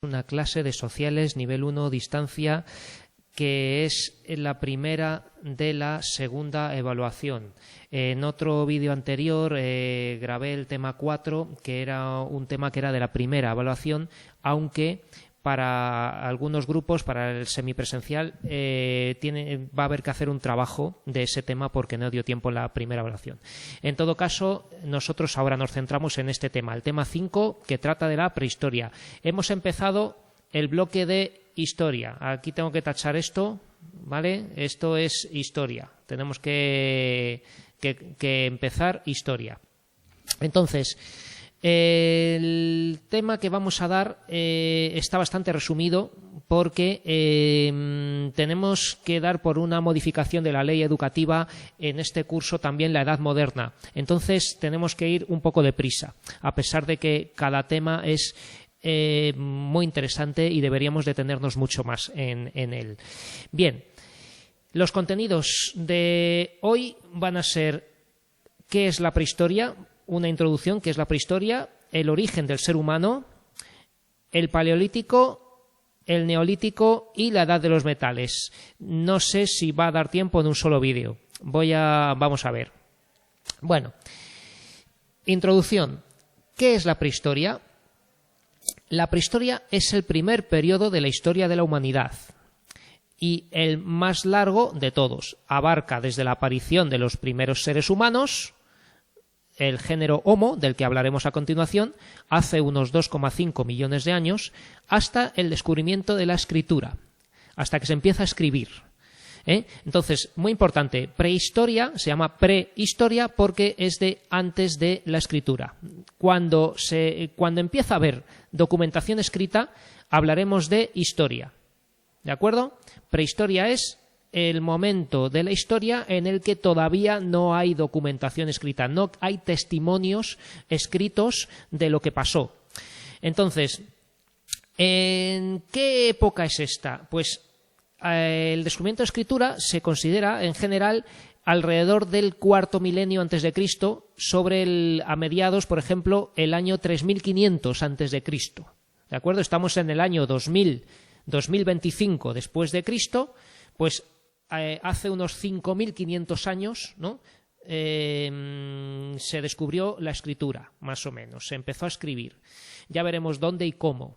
Una clase de sociales nivel 1 distancia que es la primera de la segunda evaluación. En otro vídeo anterior grabé el tema 4, que era un tema que era de la primera evaluación, aunque para algunos grupos, para el semipresencial, va a haber que hacer un trabajo de ese tema porque no dio tiempo en la primera evaluación. En todo caso, nosotros ahora nos centramos en este tema, el tema 5, que trata de la prehistoria. Hemos empezado el bloque de historia. Aquí tengo que tachar esto, ¿vale? Esto es historia. Tenemos que empezar historia. Entonces, el tema que vamos a dar está bastante resumido porque tenemos que dar por una modificación de la ley educativa en este curso también la edad moderna. Entonces tenemos que ir un poco deprisa, a pesar de que cada tema es muy interesante y deberíamos detenernos mucho más en él. Bien, los contenidos de hoy van a ser ¿qué es la prehistoria? Una introducción, ¿qué es la prehistoria? El origen del ser humano, el paleolítico, el neolítico y la edad de los metales. No sé si va a dar tiempo en un solo vídeo. Vamos a ver. Bueno, introducción. ¿Qué es la prehistoria? La prehistoria es el primer periodo de la historia de la humanidad y el más largo de todos. Abarca desde la aparición de los primeros seres humanos, el género Homo, del que hablaremos a continuación, hace unos 2,5 millones de años, hasta el descubrimiento de la escritura, hasta que se empieza a escribir. Entonces, muy importante, prehistoria se llama prehistoria porque es de antes de la escritura. Cuando empieza a haber documentación escrita, hablaremos de historia. ¿De acuerdo? Prehistoria es el momento de la historia en el que todavía no hay documentación escrita, no hay testimonios escritos de lo que pasó. Entonces, ¿en qué época es esta? Pues el descubrimiento de escritura se considera en general alrededor del cuarto milenio antes de Cristo, a mediados, por ejemplo, el año 3500 antes de Cristo. ¿De acuerdo? Estamos en el año 2025 después de Cristo, pues hace unos 5500 años, ¿no? Se descubrió la escritura, más o menos, se empezó a escribir. Ya veremos dónde y cómo.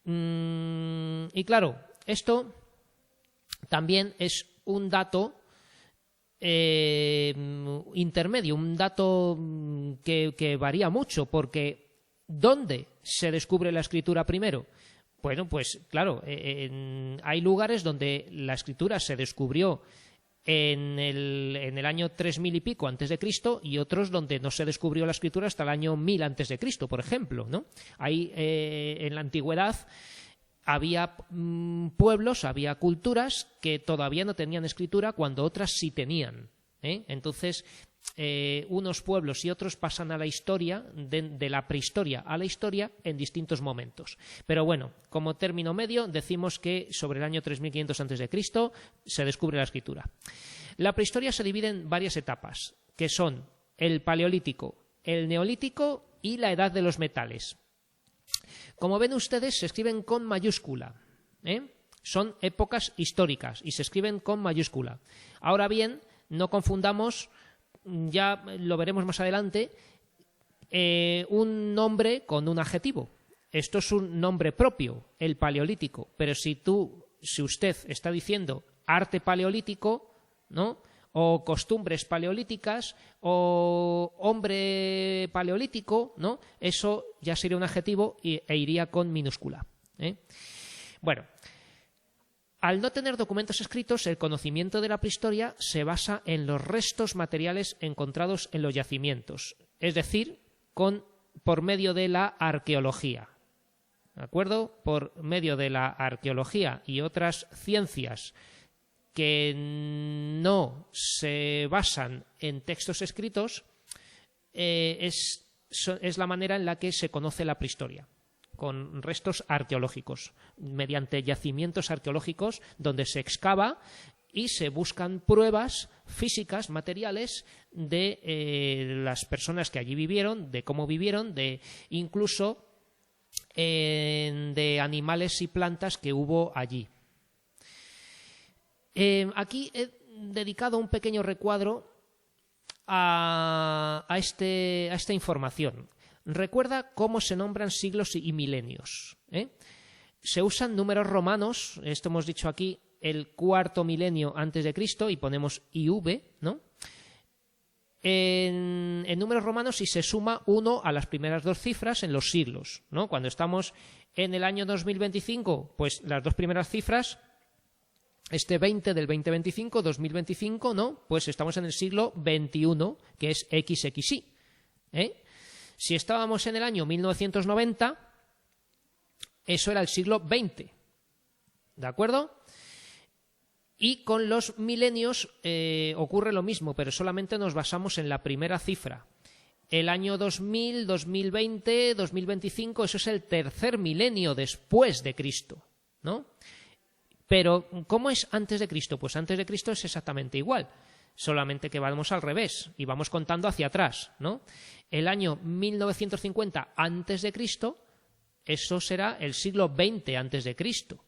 Y claro, esto también es un dato intermedio, un dato que varía mucho, porque ¿dónde se descubre la escritura primero? Bueno, pues claro, hay lugares donde la escritura se descubrió en el año 3000 y pico antes de Cristo y otros donde no se descubrió la escritura hasta el año 1000 antes de Cristo, por ejemplo, ¿no? Ahí en la antigüedad había pueblos, había culturas que todavía no tenían escritura cuando otras sí tenían. Entonces, unos pueblos y otros pasan a la historia, de la prehistoria a la historia en distintos momentos. Pero bueno, como término medio decimos que sobre el año 3500 a.C. se descubre la escritura. La prehistoria se divide en varias etapas, que son el paleolítico, el neolítico y la edad de los metales. Como ven ustedes, se escriben con mayúscula. Son épocas históricas y se escriben con mayúscula. Ahora bien, no confundamos, ya lo veremos más adelante, un nombre con un adjetivo. Esto es un nombre propio, el paleolítico. Pero si usted está diciendo arte paleolítico, ¿no?, o costumbres paleolíticas, o hombre paleolítico, ¿no?, eso ya sería un adjetivo e iría con minúscula. Bueno, al no tener documentos escritos, el conocimiento de la prehistoria se basa en los restos materiales encontrados en los yacimientos, es decir, por medio de la arqueología. ¿De acuerdo? Por medio de la arqueología y otras ciencias que no se basan en textos escritos, es la manera en la que se conoce la prehistoria, con restos arqueológicos, mediante yacimientos arqueológicos donde se excava y se buscan pruebas físicas, materiales, de las personas que allí vivieron, de cómo vivieron, de incluso de animales y plantas que hubo allí. Aquí he dedicado un pequeño recuadro a esta información. Recuerda cómo se nombran siglos y milenios. Se usan números romanos, esto hemos dicho aquí, el cuarto milenio antes de Cristo, y ponemos IV, ¿no? En números romanos, si se suma 1 a las primeras dos cifras en los siglos, ¿no? Cuando estamos en el año 2025, pues las dos primeras cifras, 20 del 2025, 2025, ¿no? Pues estamos en el siglo XXI, que es XXI. Si estábamos en el año 1990, eso era el siglo XX. ¿De acuerdo? Y con los milenios ocurre lo mismo, pero solamente nos basamos en la primera cifra. El año 2000, 2020, 2025, eso es el tercer milenio después de Cristo, ¿no? Pero, ¿cómo es antes de Cristo? Pues antes de Cristo es exactamente igual, solamente que vamos al revés y vamos contando hacia atrás, ¿no? El año 1950 antes de Cristo, eso será el siglo XX antes de Cristo,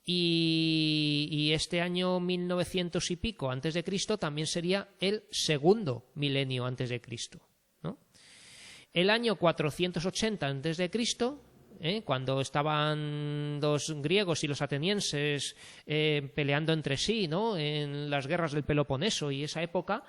y este año 1900 y pico antes de Cristo también sería el segundo milenio antes de Cristo, ¿no? El año 480 antes de Cristo, cuando estaban los griegos y los atenienses peleando entre sí, ¿no? En las guerras del Peloponeso y esa época,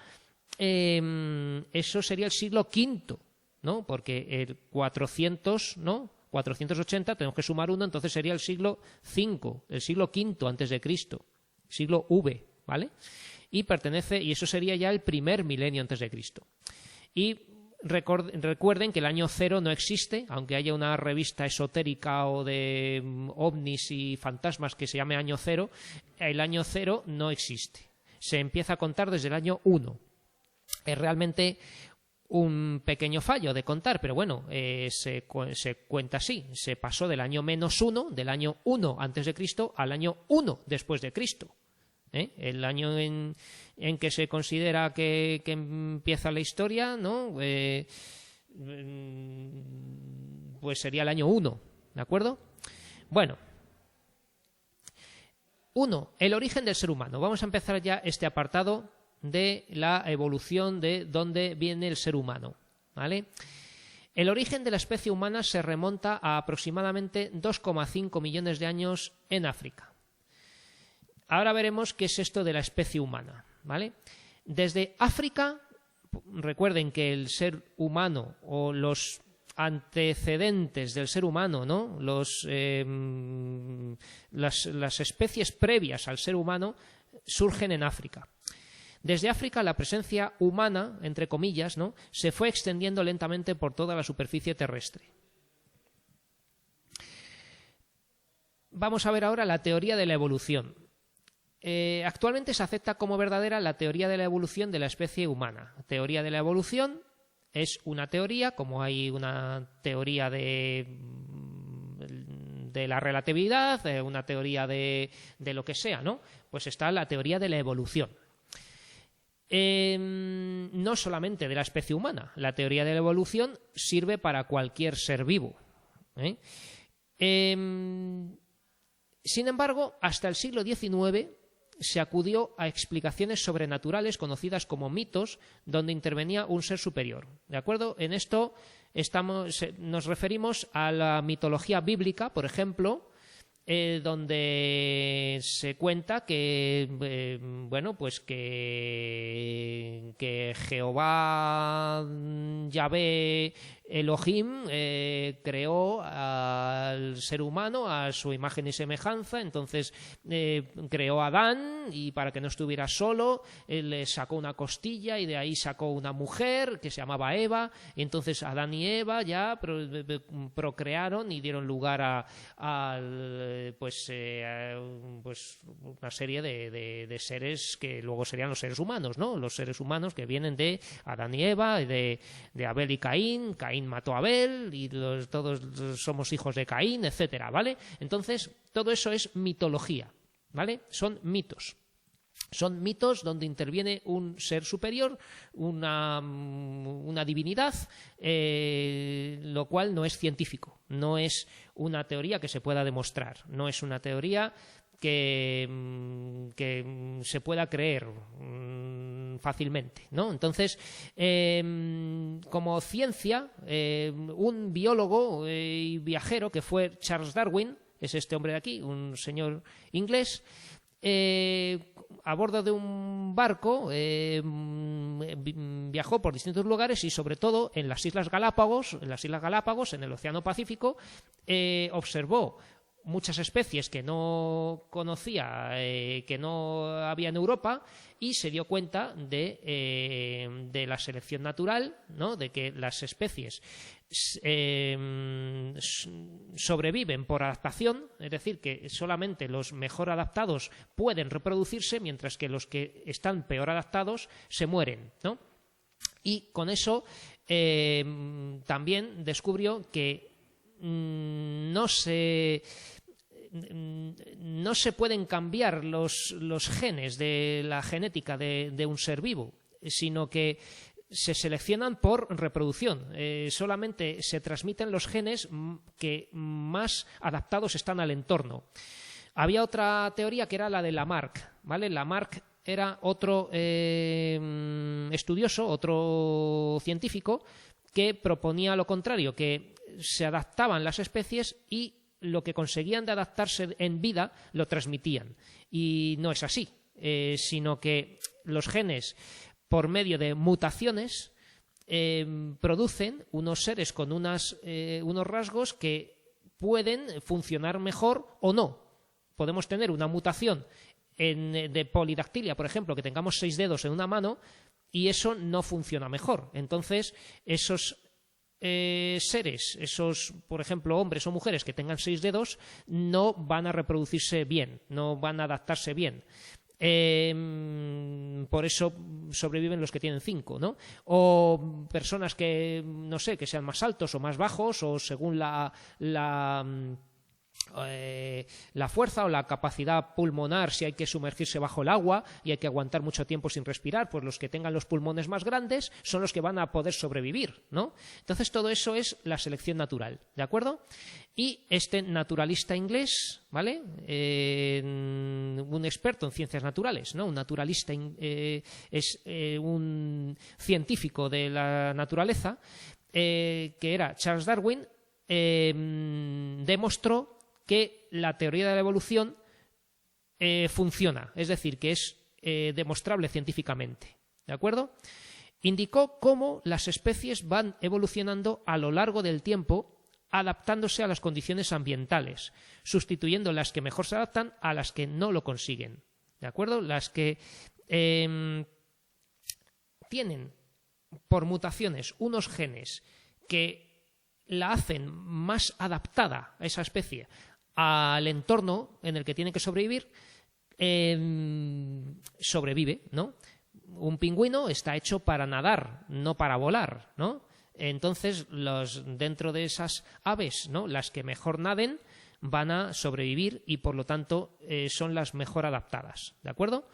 eso sería el siglo V, ¿no? Porque el 400, ¿no? 480 tenemos que sumar 1, entonces sería el siglo V, el siglo V antes de Cristo, siglo V, ¿vale? Y eso sería ya el primer milenio antes de Cristo. Y recuerden que el año cero no existe, aunque haya una revista esotérica o de ovnis y fantasmas que se llame año cero, el año cero no existe. Se empieza a contar desde el año 1. Es realmente un pequeño fallo de contar, pero bueno, se cuenta así. Se pasó del año -1, del año 1 antes de Cristo, al año 1 después de Cristo. El año en que se considera que empieza la historia, ¿no? Pues sería el año 1, ¿de acuerdo? Bueno, 1. El origen del ser humano. Vamos a empezar ya este apartado de la evolución de dónde viene el ser humano, ¿vale? El origen de la especie humana se remonta a aproximadamente 2,5 millones de años en África. Ahora veremos qué es esto de la especie humana, ¿vale? Desde África, recuerden que el ser humano o los antecedentes del ser humano, ¿no? Las especies previas al ser humano surgen en África. Desde África la presencia humana, entre comillas, ¿no? Se fue extendiendo lentamente por toda la superficie terrestre. Vamos a ver ahora la teoría de la evolución. Actualmente se acepta como verdadera la teoría de la evolución de la especie humana. Teoría de la evolución es una teoría, como hay una teoría de la relatividad, una teoría de lo que sea, ¿no? Pues está la teoría de la evolución. No solamente de la especie humana, la teoría de la evolución sirve para cualquier ser vivo. Sin embargo, hasta el siglo XIX se acudió a explicaciones sobrenaturales conocidas como mitos, donde intervenía un ser superior. ¿De acuerdo? En esto nos referimos a la mitología bíblica, por ejemplo, donde se cuenta que que Jehová Yahvé Elohim creó al ser humano a su imagen y semejanza, entonces creó a Adán y para que no estuviera solo le sacó una costilla y de ahí sacó una mujer que se llamaba Eva, y entonces Adán y Eva ya procrearon y dieron lugar a una serie de seres que luego serían los seres humanos, ¿no? Los seres humanos que vienen de Adán y Eva, de Abel y Caín. Caín mató a Abel y todos somos hijos de Caín, etcétera, ¿vale? Entonces, todo eso es mitología, ¿vale? Son mitos. Son mitos donde interviene un ser superior, una divinidad, lo cual no es científico, no es una teoría que se pueda demostrar, no es una teoría que se pueda creer fácilmente, ¿no? Entonces, como ciencia, un biólogo y viajero que fue Charles Darwin, es este hombre de aquí, un señor inglés, a bordo de un barco viajó por distintos lugares y sobre todo en las Islas Galápagos, en el Océano Pacífico, observó muchas especies que no conocía, que no había en Europa, y se dio cuenta de la selección natural, ¿no? De que las especies sobreviven por adaptación, es decir, que solamente los mejor adaptados pueden reproducirse, mientras que los que están peor adaptados se mueren, ¿no? Y con eso también descubrió que no se pueden cambiar los genes de la genética de un ser vivo, sino que se seleccionan por reproducción. Solamente se transmiten los genes que más adaptados están al entorno. Había otra teoría que era la de Lamarck, ¿vale? Lamarck era otro estudioso, otro científico, que proponía lo contrario, que se adaptaban las especies y lo que conseguían de adaptarse en vida lo transmitían. Y no es así, sino que los genes, por medio de mutaciones, producen unos seres con unos rasgos que pueden funcionar mejor o no. Podemos tener una mutación de polidactilia, por ejemplo, que tengamos 6 dedos en una mano, y eso no funciona mejor. Entonces, esos seres, por ejemplo, hombres o mujeres que tengan 6 dedos, no van a reproducirse bien, no van a adaptarse bien. Por eso sobreviven los que tienen 5, ¿no? O personas que, no sé, que sean más altos o más bajos, o según la fuerza o la capacidad pulmonar, si hay que sumergirse bajo el agua y hay que aguantar mucho tiempo sin respirar, pues los que tengan los pulmones más grandes son los que van a poder sobrevivir, ¿no? Entonces todo eso es la selección natural, ¿de acuerdo? Y este naturalista inglés, ¿vale? Un experto en ciencias naturales, ¿no? Un naturalista es un científico de la naturaleza, que era Charles Darwin, demostró que la teoría de la evolución funciona, es decir, que es demostrable científicamente, ¿de acuerdo? Indicó cómo las especies van evolucionando a lo largo del tiempo, adaptándose a las condiciones ambientales, sustituyendo las que mejor se adaptan a las que no lo consiguen, ¿de acuerdo? Las que tienen por mutaciones unos genes que la hacen más adaptada a esa especie al entorno en el que tiene que sobrevivir, sobrevive, ¿no? Un pingüino está hecho para nadar, no para volar, ¿no? Entonces, dentro de esas aves, ¿no?, las que mejor naden van a sobrevivir y, por lo tanto, son las mejor adaptadas, ¿de acuerdo?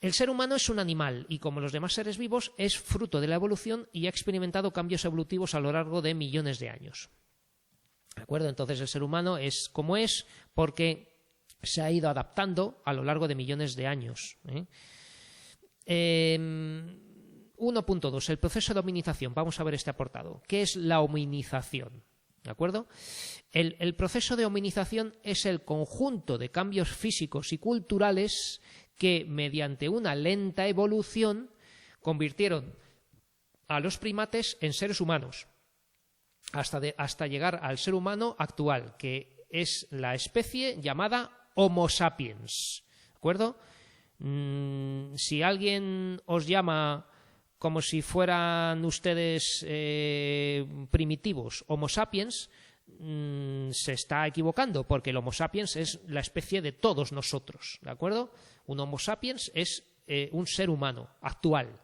El ser humano es un animal y, como los demás seres vivos, es fruto de la evolución y ha experimentado cambios evolutivos a lo largo de millones de años. ¿De acuerdo? Entonces el ser humano es como es porque se ha ido adaptando a lo largo de millones de años. 1.2. El proceso de hominización. Vamos a ver este apartado. ¿Qué es la hominización? ¿De acuerdo? El proceso de hominización es el conjunto de cambios físicos y culturales que, mediante una lenta evolución, convirtieron a los primates en seres humanos, hasta llegar al ser humano actual, que es la especie llamada Homo sapiens. ¿De acuerdo? Si alguien os llama, como si fueran ustedes primitivos, Homo sapiens, se está equivocando, porque el Homo sapiens es la especie de todos nosotros, ¿de acuerdo? Un Homo sapiens es un ser humano actual.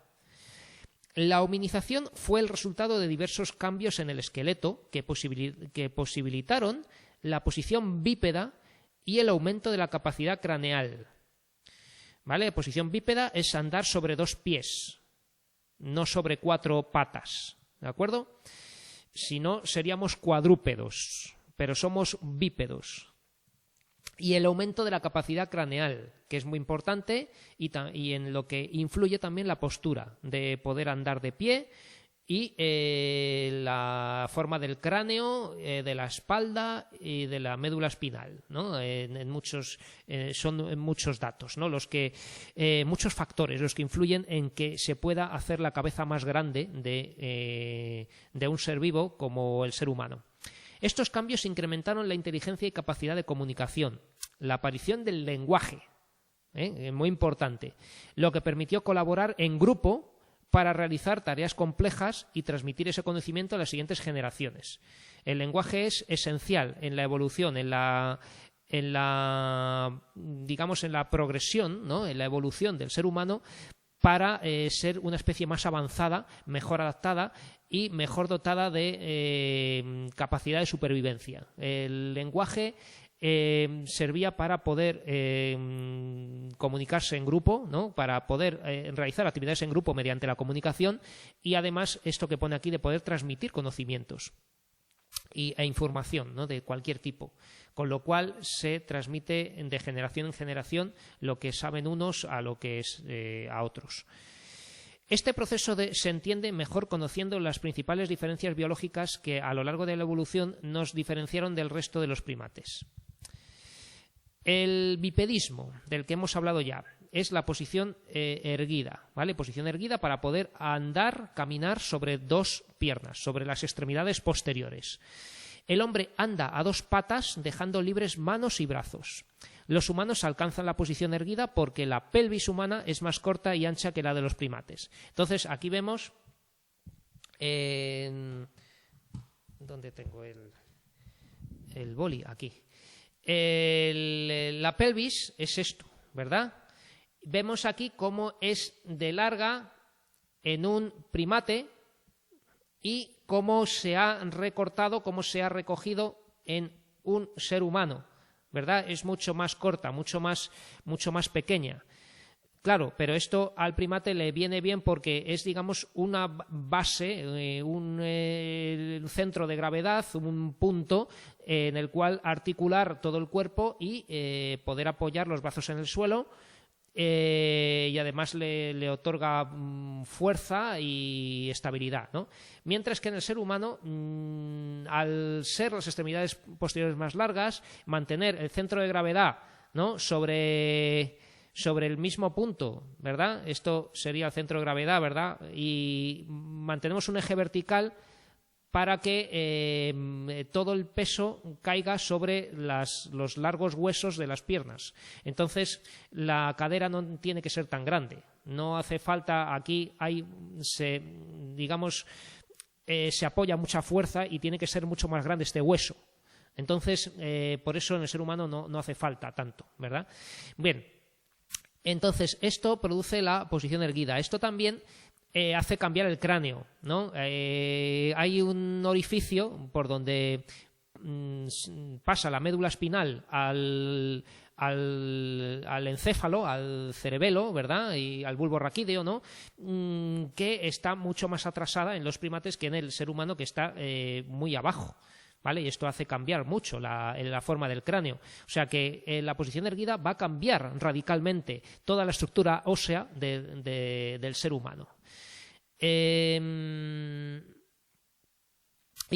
La hominización fue el resultado de diversos cambios en el esqueleto que posibilitaron la posición bípeda y el aumento de la capacidad craneal. ¿vale? Posición bípeda es andar sobre 2 pies, no sobre 4 patas, ¿de acuerdo? Si no, seríamos cuadrúpedos, pero somos bípedos. Y el aumento de la capacidad craneal, que es muy importante y en lo que influye también la postura, de poder andar de pie y la forma del cráneo, de la espalda y de la médula espinal, ¿no? Son muchos datos, ¿no? Muchos factores los que influyen en que se pueda hacer la cabeza más grande de un ser vivo como el ser humano. Estos cambios incrementaron la inteligencia y capacidad de comunicación, la aparición del lenguaje, muy importante, lo que permitió colaborar en grupo para realizar tareas complejas y transmitir ese conocimiento a las siguientes generaciones. El lenguaje es esencial en la evolución, en la progresión, ¿no? En la evolución del ser humano para ser una especie más avanzada, mejor adaptada y mejor dotada de capacidad de supervivencia. El lenguaje servía para poder comunicarse en grupo, ¿no? Para poder realizar actividades en grupo mediante la comunicación y además esto que pone aquí de poder transmitir conocimientos e información, ¿no? De cualquier tipo, con lo cual se transmite de generación en generación lo que saben unos a lo que es a otros. Este proceso se entiende mejor conociendo las principales diferencias biológicas que a lo largo de la evolución nos diferenciaron del resto de los primates. El bipedismo, del que hemos hablado ya, es la posición erguida, ¿vale? Posición erguida para poder andar, caminar sobre 2 piernas, sobre las extremidades posteriores. El hombre anda a 2 patas, dejando libres manos y brazos. Los humanos alcanzan la posición erguida porque la pelvis humana es más corta y ancha que la de los primates. Entonces, aquí vemos... ¿Dónde tengo el boli? Aquí. La pelvis es esto, ¿verdad? Vemos aquí cómo es de larga en un primate y cómo se ha recortado, cómo se ha recogido en un ser humano, ¿verdad? Es mucho más corta, mucho más pequeña. Claro, pero esto al primate le viene bien porque es, digamos, una base, un centro de gravedad, un punto en el cual articular todo el cuerpo y poder apoyar los brazos en el suelo y además le otorga fuerza y estabilidad, ¿no? Mientras que en el ser humano, al ser las extremidades posteriores más largas, mantener el centro de gravedad, ¿no? sobre el mismo punto, ¿verdad? Esto sería el centro de gravedad, ¿verdad? Y mantenemos un eje vertical para que todo el peso caiga sobre los largos huesos de las piernas. Entonces, la cadera no tiene que ser tan grande. No hace falta, aquí se apoya mucha fuerza y tiene que ser mucho más grande este hueso. Entonces, por eso en el ser humano no hace falta tanto, ¿verdad? Bien. Entonces, esto produce la posición erguida. Esto también hace cambiar el cráneo, ¿no? Hay un orificio por donde pasa la médula espinal al encéfalo, al cerebelo, ¿verdad? Y al bulbo raquídeo, ¿no? Que está mucho más atrasada en los primates que en el ser humano, que está muy abajo. ¿Vale? Y esto hace cambiar mucho la forma del cráneo. O sea que la posición erguida va a cambiar radicalmente toda la estructura ósea del ser humano. Y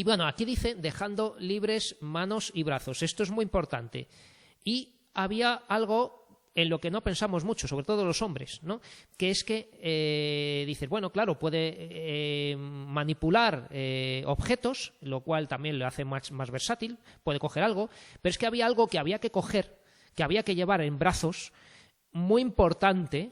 bueno, aquí dice dejando libres manos y brazos. Esto es muy importante. Y había algo en lo que no pensamos mucho, sobre todo los hombres, ¿no? Que es que dices, bueno, claro, puede manipular objetos, lo cual también lo hace más versátil, puede coger algo, pero es que había algo que había que coger, que había que llevar en brazos, muy importante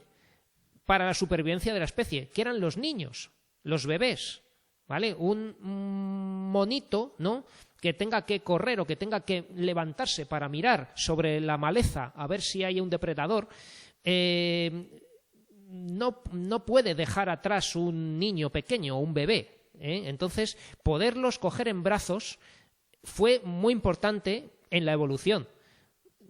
para la supervivencia de la especie, que eran los niños, los bebés, ¿vale? Un monito, ¿no?, que tenga que correr o que tenga que levantarse para mirar sobre la maleza a ver si hay un depredador, no puede dejar atrás un niño pequeño o un bebé, ¿eh? Entonces, poderlos coger en brazos fue muy importante en la evolución.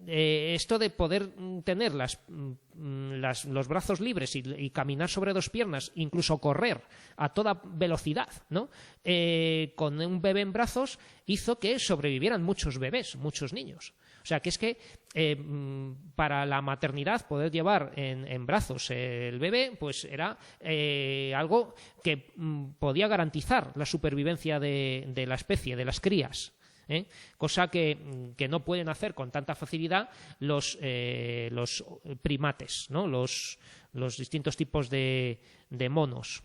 esto de poder tener los brazos libres y caminar sobre dos piernas, incluso correr a toda velocidad, ¿no? Con un bebé en brazos, hizo que sobrevivieran muchos bebés, muchos niños. O sea, que es que para la maternidad poder llevar en brazos el bebé, pues era algo que podía garantizar la supervivencia de la especie, de las crías. Cosa que no pueden hacer con tanta facilidad los primates, ¿no? Los distintos tipos de monos.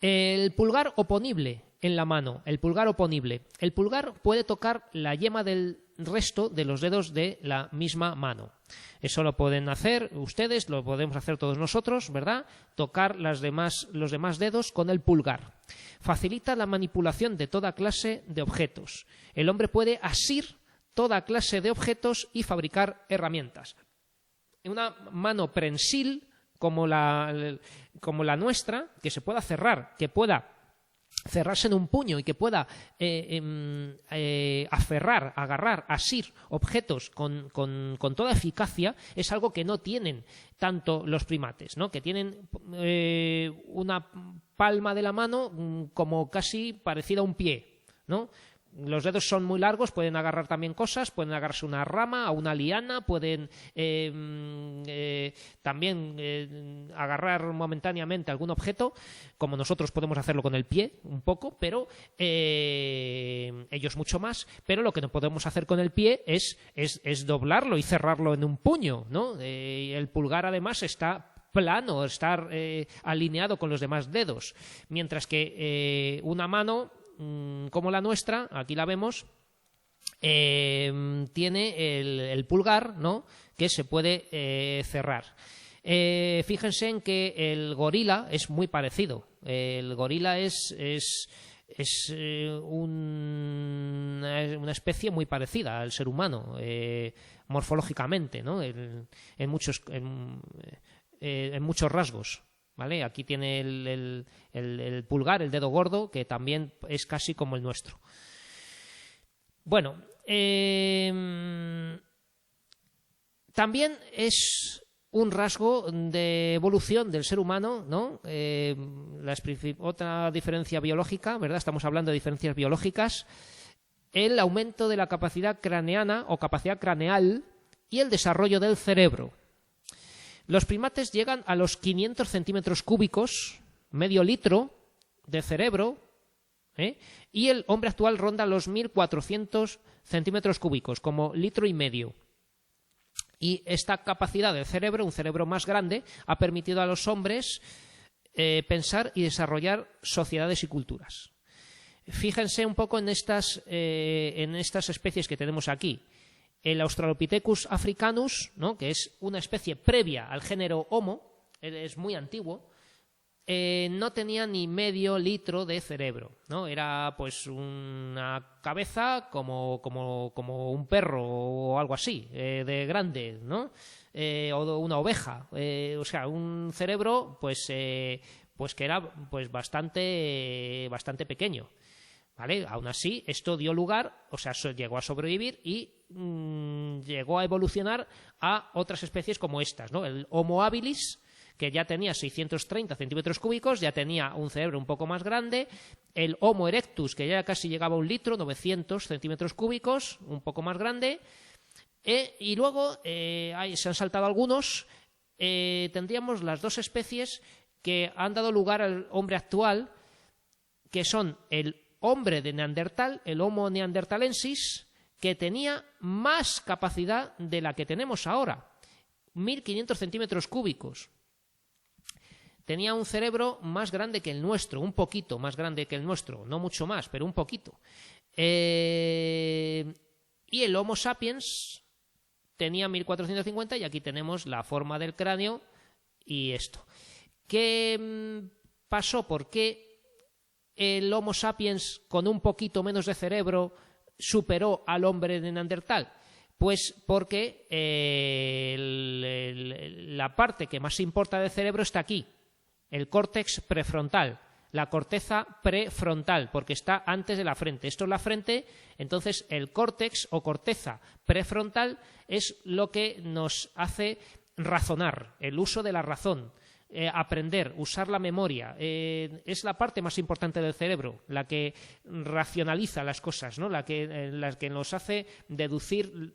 El pulgar oponible en la mano, el pulgar oponible. El pulgar puede tocar la yema del resto de los dedos de la misma mano. Eso lo pueden hacer ustedes, lo podemos hacer todos nosotros, ¿verdad? Tocar los demás dedos con el pulgar. Facilita la manipulación de toda clase de objetos. El hombre puede asir toda clase de objetos y fabricar herramientas. Una mano prensil como la nuestra, que se pueda cerrar, que pueda cerrarse en un puño y que pueda aferrar, agarrar, asir objetos con toda eficacia, es algo que no tienen tanto los primates, ¿no? Que tienen una palma de la mano como casi parecida a un pie, ¿no? Los dedos son muy largos, pueden agarrar también cosas, pueden agarrarse una rama, a una liana, pueden también agarrar momentáneamente algún objeto, como nosotros podemos hacerlo con el pie un poco, pero ellos mucho más. Pero lo que no podemos hacer con el pie es doblarlo y cerrarlo en un puño, ¿no? El pulgar además está plano, estar alineado con los demás dedos, mientras que una mano como la nuestra, aquí la vemos, tiene el pulgar, ¿no? Que se puede cerrar. Fíjense en que el gorila es muy parecido. El gorila es una especie muy parecida al ser humano, morfológicamente, ¿no? En muchos rasgos. ¿Vale? Aquí tiene el pulgar, el dedo gordo, que también es casi como el nuestro. Bueno, también es un rasgo de evolución del ser humano, ¿no? Otra diferencia biológica, ¿verdad? Estamos hablando de diferencias biológicas. El aumento de la capacidad craneana o capacidad craneal y el desarrollo del cerebro. Los primates llegan a los 500 centímetros cúbicos, medio litro de cerebro, y el hombre actual ronda los 1.400 centímetros cúbicos, como litro y medio. Y esta capacidad del cerebro, un cerebro más grande, ha permitido a los hombres pensar y desarrollar sociedades y culturas. Fíjense un poco en estas especies que tenemos aquí. El Australopithecus africanus, ¿no? Que es una especie previa al género Homo, es muy antiguo, no tenía ni medio litro de cerebro, ¿no? Era pues una cabeza como un perro o algo así, de grande, ¿no? O una oveja, o sea, un cerebro pues que era pues bastante pequeño. ¿Vale? Aún así, esto dio lugar, o sea, llegó a sobrevivir y llegó a evolucionar a otras especies como estas, ¿no? El Homo habilis, que ya tenía 630 centímetros cúbicos, ya tenía un cerebro un poco más grande. El Homo erectus, que ya casi llegaba a un litro, 900 centímetros cúbicos, un poco más grande. Y luego, se han saltado algunos, tendríamos las dos especies que han dado lugar al hombre actual, que son el hombre de Neandertal, el Homo neanderthalensis, que tenía más capacidad de la que tenemos ahora, 1.500 centímetros cúbicos. Tenía un cerebro más grande que el nuestro, un poquito más grande que el nuestro, no mucho más, pero un poquito. Y el Homo sapiens tenía 1.450 y aquí tenemos la forma del cráneo y esto. ¿Qué pasó? ¿Por qué el Homo sapiens con un poquito menos de cerebro superó al hombre de Neandertal? Pues porque la parte que más importa del cerebro está aquí, el córtex prefrontal, la corteza prefrontal, porque está antes de la frente. Esto es la frente, entonces el córtex o corteza prefrontal es lo que nos hace razonar, el uso de la razón. Aprender, usar la memoria, es la parte más importante del cerebro, la que racionaliza las cosas, ¿no? la que nos hace deducir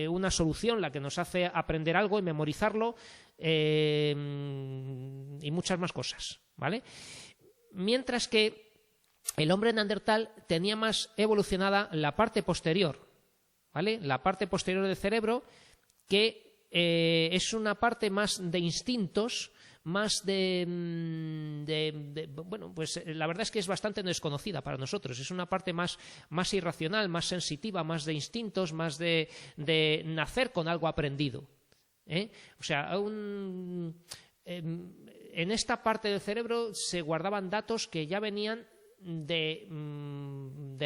una solución, la que nos hace aprender algo y memorizarlo y muchas más cosas, ¿vale? Mientras que el hombre neandertal tenía más evolucionada la parte posterior, ¿vale? La parte posterior del cerebro, que es una parte más de instintos, más bueno, pues la verdad es que es bastante desconocida para nosotros. Es una parte más irracional, más sensitiva, más de instintos, más de nacer con algo aprendido. O sea, en esta parte del cerebro se guardaban datos que ya venían de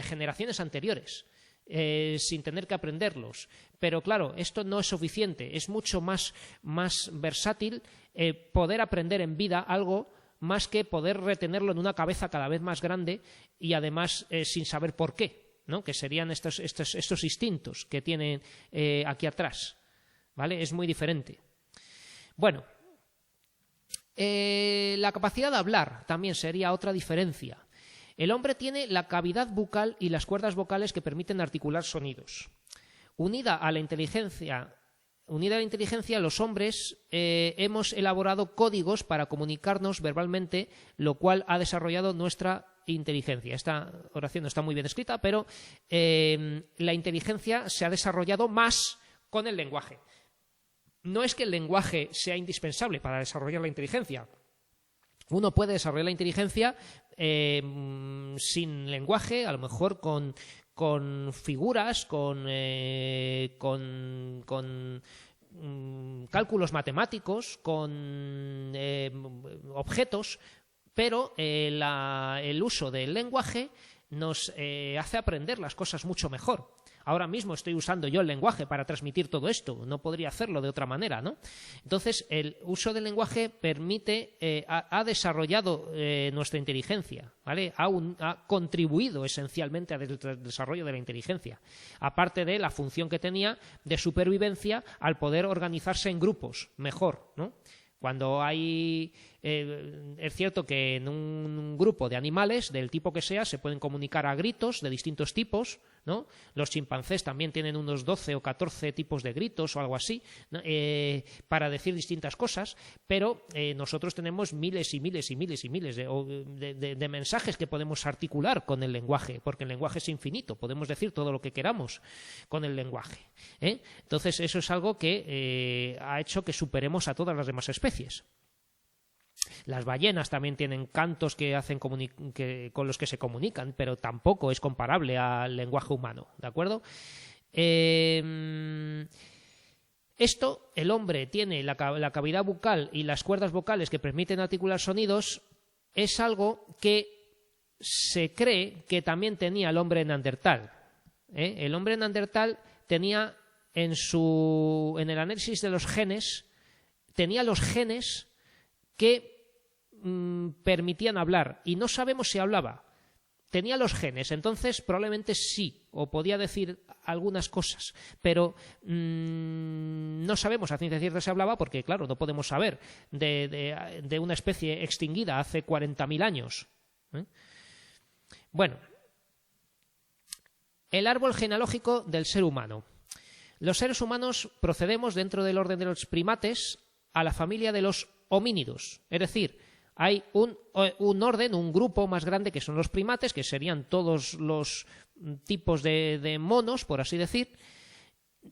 generaciones anteriores. Sin tener que aprenderlos. Pero claro, esto no es suficiente. Es mucho más versátil poder aprender en vida algo más que poder retenerlo en una cabeza cada vez más grande y además sin saber por qué, ¿no? Que serían estos instintos que tienen aquí atrás, ¿vale? Es muy diferente. Bueno, la capacidad de hablar también sería otra diferencia. El hombre tiene la cavidad bucal y las cuerdas vocales que permiten articular sonidos. Unida a la inteligencia, los hombres hemos elaborado códigos para comunicarnos verbalmente, lo cual ha desarrollado nuestra inteligencia. Esta oración no está muy bien escrita, pero la inteligencia se ha desarrollado más con el lenguaje. No es que el lenguaje sea indispensable para desarrollar la inteligencia. Uno puede desarrollar la inteligencia sin lenguaje, a lo mejor con figuras, con cálculos matemáticos, con objetos, pero el uso del lenguaje nos hace aprender las cosas mucho mejor. Ahora mismo estoy usando yo el lenguaje para transmitir todo esto, no podría hacerlo de otra manera, ¿no? Entonces, el uso del lenguaje permite, ha desarrollado nuestra inteligencia, ¿vale? Ha contribuido esencialmente al desarrollo de la inteligencia, aparte de la función que tenía de supervivencia al poder organizarse en grupos mejor, ¿no? Cuando hay... es cierto que en un grupo de animales, del tipo que sea, se pueden comunicar a gritos de distintos tipos, ¿no? Los chimpancés también tienen unos 12 o 14 tipos de gritos o algo así, ¿no? Para decir distintas cosas, pero nosotros tenemos miles y miles y miles y miles de mensajes que podemos articular con el lenguaje, porque el lenguaje es infinito, podemos decir todo lo que queramos con el lenguaje, ¿eh? Entonces eso es algo que ha hecho que superemos a todas las demás especies. Las ballenas también tienen cantos que hacen con los que se comunican, pero tampoco es comparable al lenguaje humano, ¿de acuerdo? Esto, el hombre tiene la cavidad bucal y las cuerdas vocales que permiten articular sonidos, es algo que se cree que también tenía el hombre neandertal. El hombre neandertal tenía en el análisis de los genes, tenía los genes que permitían hablar, y no sabemos si hablaba. Tenía los genes, entonces probablemente sí, o podía decir algunas cosas, pero no sabemos a ciencia cierta si hablaba, porque claro, no podemos saber de una especie extinguida hace 40.000 años. Bueno, el árbol genealógico del ser humano. Los seres humanos procedemos dentro del orden de los primates a la familia de los homínidos, es decir, hay un orden, un grupo más grande que son los primates, que serían todos los tipos de monos, por así decir,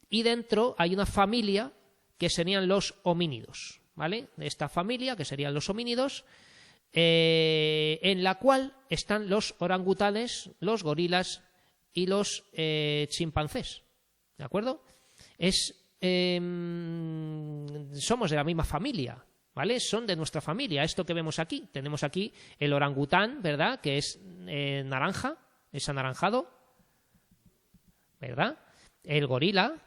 y dentro hay una familia que serían los homínidos, ¿vale? Esta familia, que serían los homínidos, en la cual están los orangutanes, los gorilas y los chimpancés, ¿de acuerdo? Somos de la misma familia, ¿vale? Son de nuestra familia. Esto que vemos aquí, tenemos aquí el orangután, ¿verdad? Que es naranja, es anaranjado, ¿verdad? El gorila,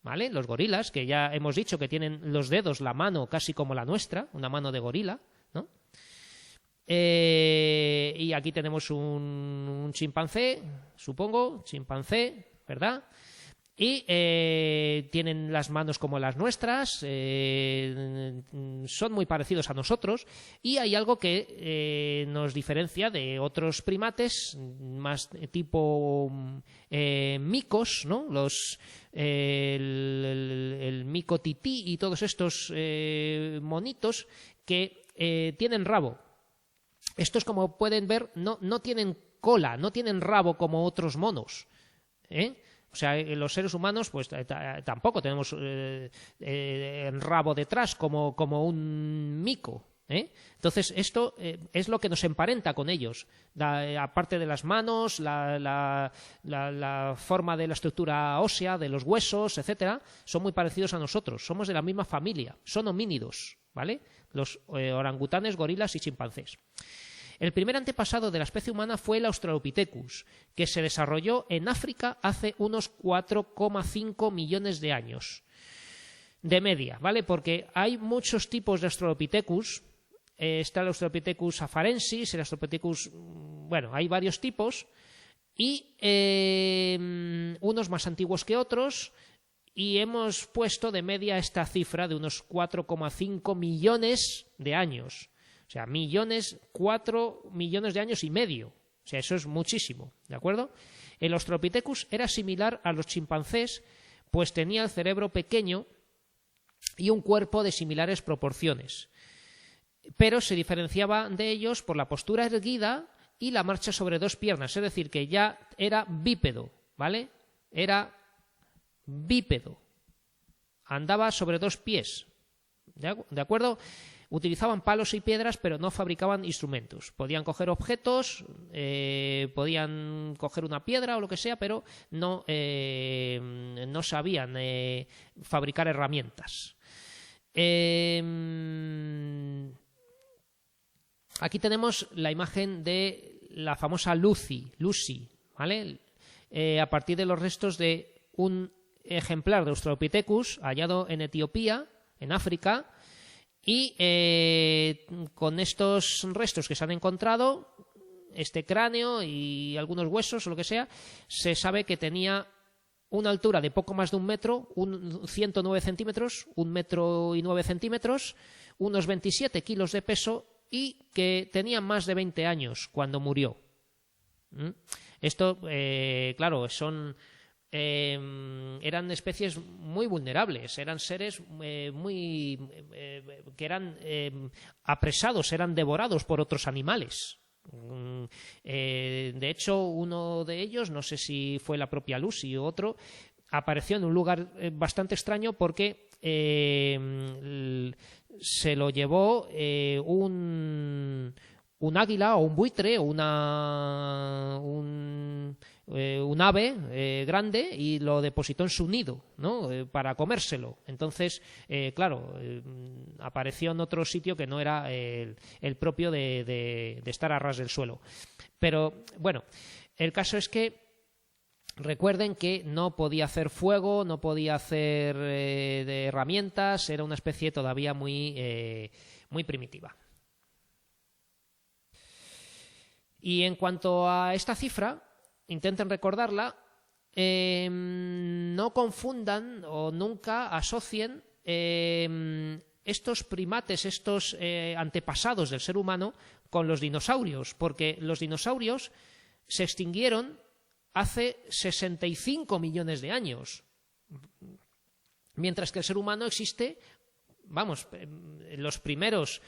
¿vale? Los gorilas, que ya hemos dicho que tienen los dedos, la mano casi como la nuestra, una mano de gorila, ¿no? Y aquí tenemos un chimpancé, supongo, ¿verdad? Y tienen las manos como las nuestras, son muy parecidos a nosotros, y hay algo que nos diferencia de otros primates más tipo micos, ¿no? El mico tití y todos estos monitos que tienen rabo. Estos, como pueden ver, no tienen cola, no tienen rabo como otros monos, ¿eh? O sea, los seres humanos pues tampoco tenemos el rabo detrás como un mico, ¿eh? Entonces esto es lo que nos emparenta con ellos, aparte de las manos, la forma de la estructura ósea, de los huesos, etcétera, son muy parecidos a nosotros, somos de la misma familia, son homínidos, ¿vale? Los orangutanes, gorilas y chimpancés. El primer antepasado de la especie humana fue el Australopithecus, que se desarrolló en África hace unos 4,5 millones de años. De media, ¿vale? Porque hay muchos tipos de Australopithecus. Está el Australopithecus afarensis, el Australopithecus... Bueno, hay varios tipos. Y unos más antiguos que otros. Y hemos puesto de media esta cifra de unos 4,5 millones de años. O sea, 4 millones de años y medio. O sea, eso es muchísimo, ¿de acuerdo? El Australopithecus era similar a los chimpancés, pues tenía el cerebro pequeño y un cuerpo de similares proporciones. Pero se diferenciaba de ellos por la postura erguida y la marcha sobre dos piernas. Es decir, que ya era bípedo, ¿vale? Era bípedo. Andaba sobre dos pies. ¿De acuerdo? Utilizaban palos y piedras, pero no fabricaban instrumentos. Podían coger objetos, podían coger una piedra o lo que sea, pero no sabían fabricar herramientas. Aquí tenemos la imagen de la famosa Lucy, ¿vale? A partir de los restos de un ejemplar de Australopithecus hallado en Etiopía, en África. Y con estos restos que se han encontrado, este cráneo y algunos huesos o lo que sea, se sabe que tenía una altura de poco más de 1 metro, 109 centímetros, 1 metro y 9 centímetros, unos 27 kilos de peso y que tenía más de 20 años cuando murió. Esto, claro, eran especies muy vulnerables, eran seres que eran apresados, eran devorados por otros animales. De hecho, uno de ellos, no sé si fue la propia Lucy o otro, apareció en un lugar bastante extraño porque se lo llevó un águila o un buitre o un ave grande y lo depositó en su nido, ¿no? Para comérselo. Entonces, claro, apareció en otro sitio que no era el propio de estar a ras del suelo. Pero, bueno, el caso es que recuerden que no podía hacer fuego, no podía hacer de herramientas, era una especie todavía muy primitiva. Y en cuanto a esta cifra, intenten recordarla, no confundan o nunca asocien estos primates, estos antepasados del ser humano con los dinosaurios, porque los dinosaurios se extinguieron hace 65 millones de años, mientras que el ser humano existe, los primeros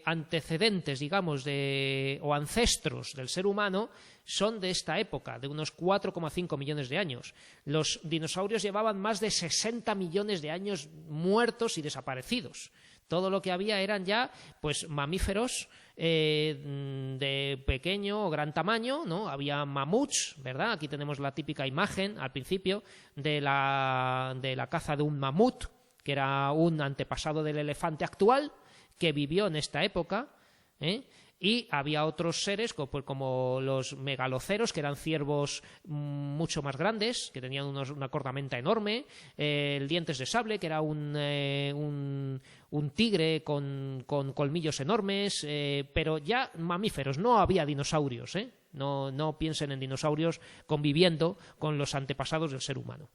antecedentes, digamos, o ancestros del ser humano son de esta época, de unos 4,5 millones de años. Los dinosaurios llevaban más de 60 millones de años muertos y desaparecidos. Todo lo que había eran ya pues mamíferos de pequeño o gran tamaño, ¿no? Había mamuts, ¿verdad? Aquí tenemos la típica imagen al principio de la caza de un mamut, que era un antepasado del elefante actual, que vivió en esta época, Y había otros seres como los megaloceros, que eran ciervos mucho más grandes, que tenían una cornamenta enorme, el dientes de sable, que era un tigre con colmillos enormes, pero ya mamíferos, no había dinosaurios, ¿eh? No piensen en dinosaurios conviviendo con los antepasados del ser humano.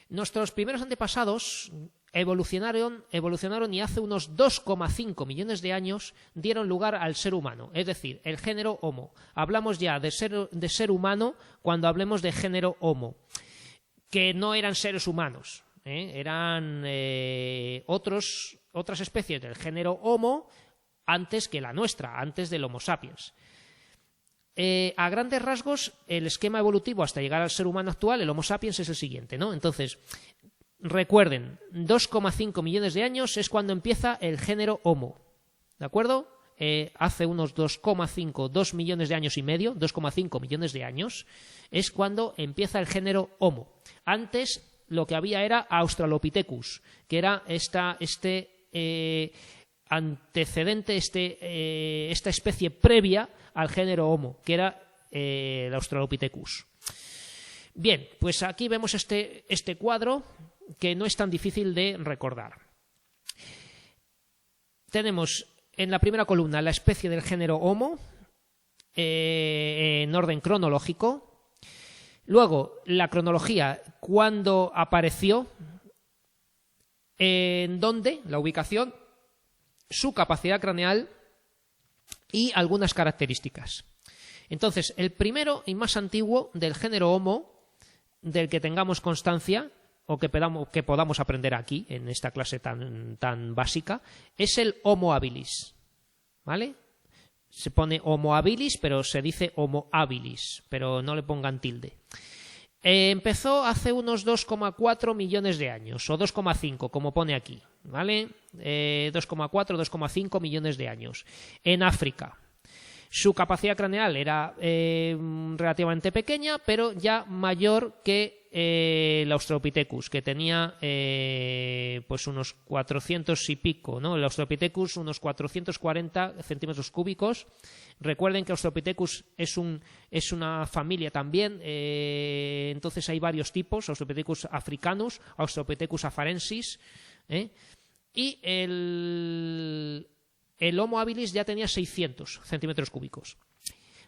Nuestros primeros antepasados evolucionaron y hace unos 2,5 millones de años dieron lugar al ser humano, es decir, el género Homo. Hablamos ya de ser humano cuando hablemos de género Homo, que no eran seres humanos, eran otras especies del género Homo antes que la nuestra, antes del Homo sapiens. A grandes rasgos, el esquema evolutivo hasta llegar al ser humano actual, el Homo sapiens, es el siguiente, ¿no? Entonces, recuerden, 2,5 millones de años es cuando empieza el género Homo, ¿de acuerdo? Hace unos 2 millones de años y medio, 2,5 millones de años, es cuando empieza el género Homo. Antes lo que había era Australopithecus, que era antecedente, esta especie previa al género Homo, que era el Australopithecus. Bien, pues aquí vemos este cuadro que no es tan difícil de recordar. Tenemos en la primera columna la especie del género Homo en orden cronológico. Luego, la cronología, cuándo apareció, en dónde, la ubicación, su capacidad craneal y algunas características. Entonces, el primero y más antiguo del género Homo, del que tengamos constancia o que podamos aprender aquí, en esta clase tan básica, es el Homo habilis, ¿vale? Se pone Homo habilis, pero se dice Homo habilis, pero no le pongan tilde. Empezó hace unos 2,4 millones de años, o 2,5, como pone aquí, ¿vale? 2,4, 2,5 millones de años, en África. Su capacidad craneal era relativamente pequeña, pero ya mayor que el Australopithecus, que tenía pues unos 400 y pico, ¿no? El Australopithecus unos 440 centímetros cúbicos. Recuerden que Australopithecus es una familia también, entonces hay varios tipos, Australopithecus africanus, Australopithecus afarensis, y el Homo habilis ya tenía 600 centímetros cúbicos.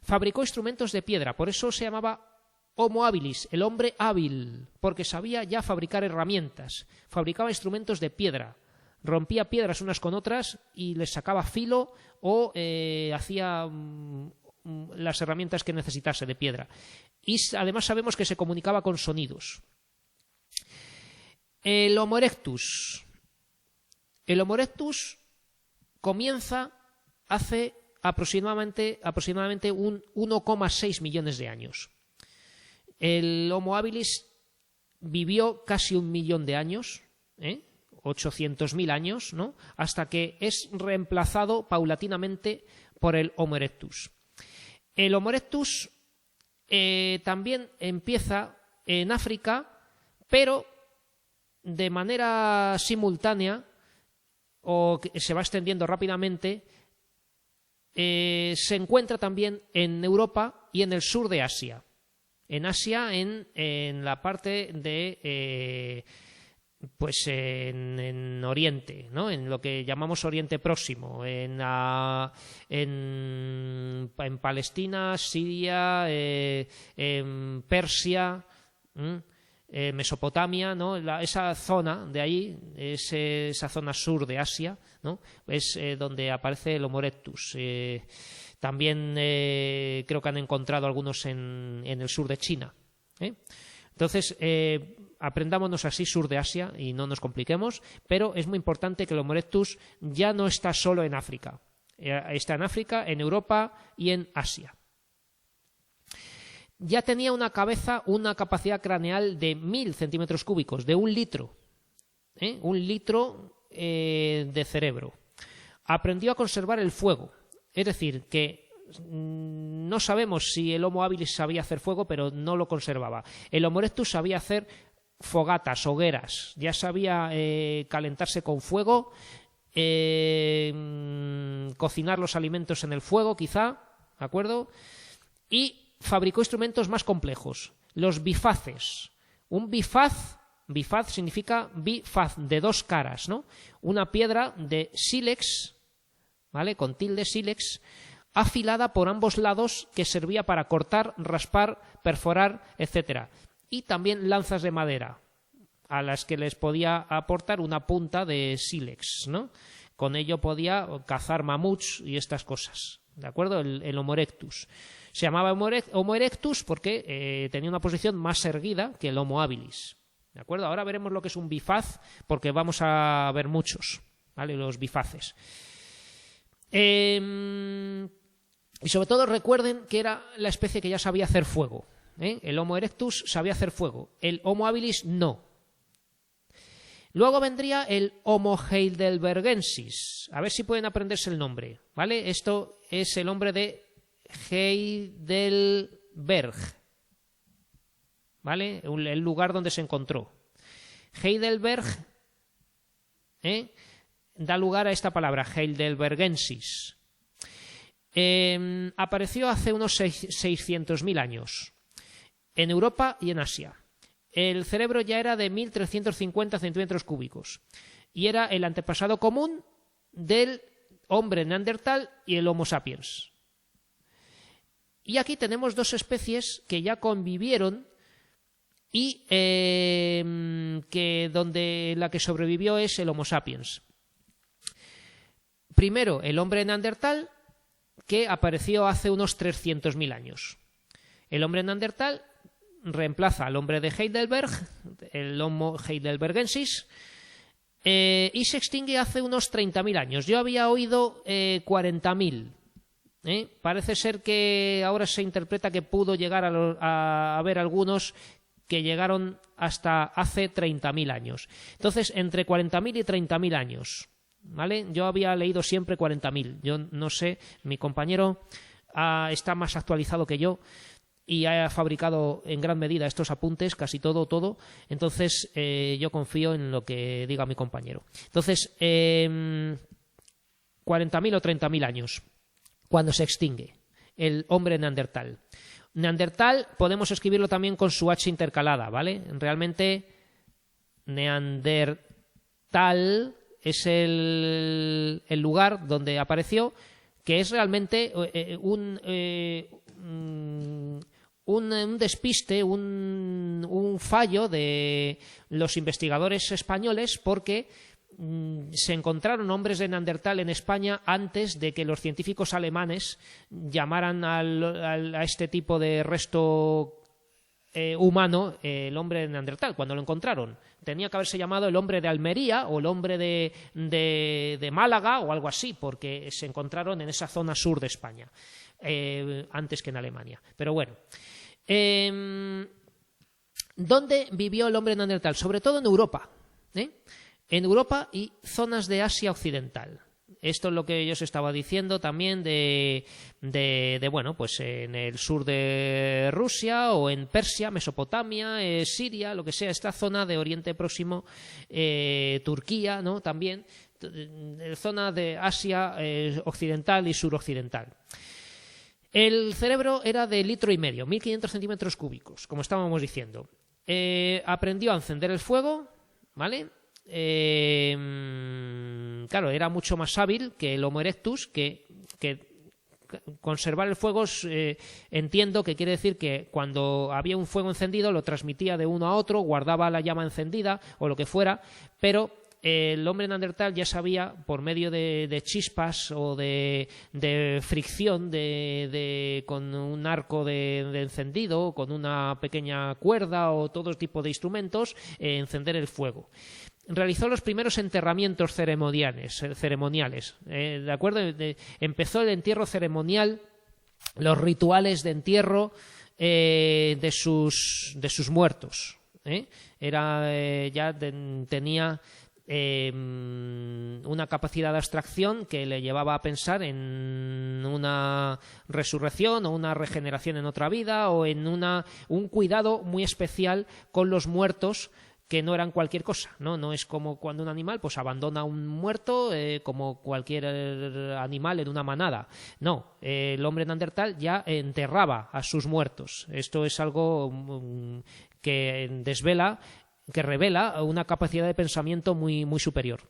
Fabricó instrumentos de piedra, por eso se llamaba Homo habilis, el hombre hábil, porque sabía ya fabricar herramientas, fabricaba instrumentos de piedra, rompía piedras unas con otras y les sacaba filo o hacía las herramientas que necesitase de piedra. Y además sabemos que se comunicaba con sonidos. El Homo erectus. El Homo erectus comienza hace aproximadamente un 1,6 millones de años. El Homo habilis vivió casi 1 millón de años, 800.000 años, ¿no? Hasta que es reemplazado paulatinamente por el Homo erectus. El Homo erectus también empieza en África, pero de manera simultánea, o que se va extendiendo rápidamente, se encuentra también en Europa y en el sur de Asia. En Asia, en la parte de pues en Oriente, ¿no? En lo que llamamos Oriente Próximo, en Palestina, Siria, en Persia, Mesopotamia, ¿no? Esa zona de ahí, esa zona sur de Asia, ¿no? Es donde aparece el Homo erectus. También creo que han encontrado algunos en el sur de China. Entonces, aprendámonos así sur de Asia y no nos compliquemos, pero es muy importante que el Homo erectus ya no está solo en África. Está en África, en Europa y en Asia. Ya tenía una capacidad craneal de 1000 centímetros cúbicos, de 1 litro. 1 litro de cerebro. Aprendió a conservar el fuego. Es decir, que no sabemos si el Homo habilis sabía hacer fuego, pero no lo conservaba. El Homo erectus sabía hacer fogatas, hogueras, ya sabía calentarse con fuego cocinar los alimentos en el fuego, quizá, ¿de acuerdo? Y fabricó instrumentos más complejos, los bifaces. Un bifaz significa bifaz, de dos caras, ¿no? Una piedra de sílex, ¿vale? Con tilde, sílex, afilada por ambos lados, que servía para cortar, raspar, perforar, etc. Y también lanzas de madera, a las que les podía aportar una punta de sílex, ¿no? Con ello podía cazar mamuts y estas cosas, ¿de acuerdo? El Homo erectus. Se llamaba Homo erectus porque tenía una posición más erguida que el Homo habilis, ¿de acuerdo? Ahora veremos lo que es un bifaz, porque vamos a ver muchos, ¿vale? Los bifaces. Y sobre todo recuerden que era la especie que ya sabía hacer fuego, ¿eh? El Homo erectus sabía hacer fuego, el Homo habilis no. Luego vendría el Homo heidelbergensis. A ver si pueden aprenderse el nombre, ¿vale? Esto es el nombre de Heidelberg, ¿vale? El lugar donde se encontró. Heidelberg da lugar a esta palabra, heidelbergensis. Apareció hace unos 600.000 años en Europa y en Asia. El cerebro ya era de 1.350 centímetros cúbicos y era el antepasado común del hombre neandertal y el Homo sapiens. Y aquí tenemos dos especies que ya convivieron y que donde la que sobrevivió es el Homo sapiens. Primero, el hombre neandertal, que apareció hace unos 300.000 años. El hombre neandertal reemplaza al hombre de Heidelberg, el Homo heidelbergensis, y se extingue hace unos 30.000 años. Yo había oído 40.000. Parece ser que ahora se interpreta que pudo llegar a haber algunos que llegaron hasta hace 30.000 años. Entonces, entre 40.000 y 30.000 años, ¿vale? Yo había leído siempre 40.000. Yo no sé, mi compañero está más actualizado que yo y ha fabricado en gran medida estos apuntes, casi todo. Entonces, yo confío en lo que diga mi compañero. Entonces, 40.000 o 30.000 años, cuando se extingue el hombre neandertal. Neandertal podemos escribirlo también con su H intercalada, ¿vale? Realmente, Neandertal es el lugar donde apareció, que es realmente un despiste, un fallo de los investigadores españoles, porque se encontraron hombres de Neandertal en España antes de que los científicos alemanes llamaran a este tipo de resto humano el hombre de Neandertal. Cuando lo encontraron tenía que haberse llamado el hombre de Almería o el hombre de Málaga o algo así, porque se encontraron en esa zona sur de España antes que en Alemania. Pero bueno, ¿dónde vivió el hombre neandertal? Sobre todo en Europa, en Europa y zonas de Asia Occidental. Esto es lo que yo os estaba diciendo también bueno, pues en el sur de Rusia o en Persia, Mesopotamia, Siria, lo que sea, esta zona de Oriente Próximo, Turquía, ¿no? También, zona de Asia occidental y suroccidental. El cerebro era de 1,5 litros, 1.500 centímetros cúbicos, como estábamos diciendo. Aprendió a encender el fuego, ¿vale? Claro, era mucho más hábil que el Homo erectus, que conservar el fuego, entiendo que quiere decir que cuando había un fuego encendido lo transmitía de uno a otro, guardaba la llama encendida o lo que fuera, pero el hombre neandertal ya sabía, por medio de chispas o de fricción con un arco de encendido, con una pequeña cuerda o todo tipo de instrumentos, encender el fuego. Realizó los primeros enterramientos ceremoniales, ¿de acuerdo? Empezó el entierro ceremonial, los rituales de entierro de sus muertos. Tenía una capacidad de abstracción que le llevaba a pensar en una resurrección o una regeneración en otra vida o en un cuidado muy especial con los muertos que no eran cualquier cosa, ¿no? No es como cuando un animal pues abandona a un muerto como cualquier animal en una manada. No, el hombre neandertal ya enterraba a sus muertos. Esto es algo que revela una capacidad de pensamiento muy, muy superior.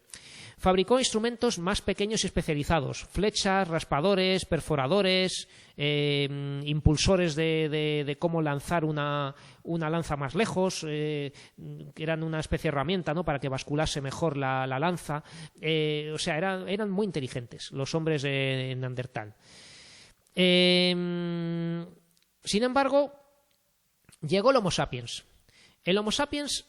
Fabricó instrumentos más pequeños y especializados, flechas, raspadores, perforadores, impulsores de cómo lanzar una lanza más lejos, que eran una especie de herramienta, ¿no?, para que basculase mejor la lanza. O sea, eran muy inteligentes los hombres de Neandertal. Sin embargo, llegó el Homo sapiens. El Homo sapiens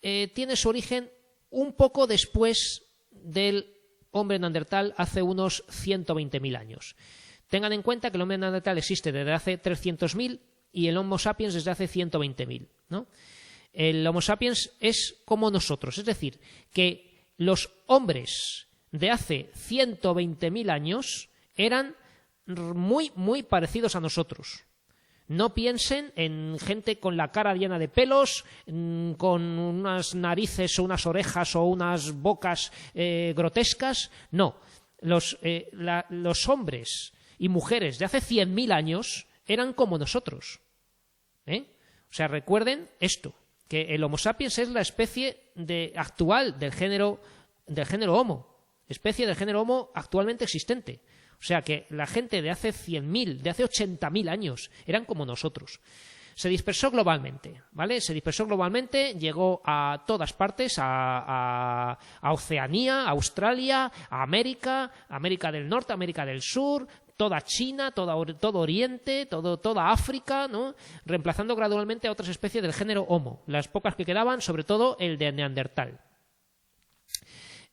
tiene su origen un poco después del hombre neandertal, hace unos 120.000 años. Tengan en cuenta que el hombre neandertal existe desde hace 300.000 y el Homo sapiens desde hace 120.000, ¿no? El Homo sapiens es como nosotros, es decir, que los hombres de hace 120.000 años eran muy, muy parecidos a nosotros. No piensen en gente con la cara llena de pelos, con unas narices o unas orejas o unas bocas grotescas. No, los hombres y mujeres de hace 100.000 años eran como nosotros. O sea, recuerden esto, que el Homo sapiens es la especie actual del género Homo, especie del género Homo actualmente existente. O sea que la gente de hace 100.000, de hace 80.000 años, eran como nosotros. Se dispersó globalmente, ¿vale? Se dispersó globalmente, llegó a todas partes, a Oceanía, a Australia, a América, América del Norte, América del Sur, toda China, todo Oriente, toda África, ¿no?, reemplazando gradualmente a otras especies del género Homo, las pocas que quedaban, sobre todo el de Neandertal.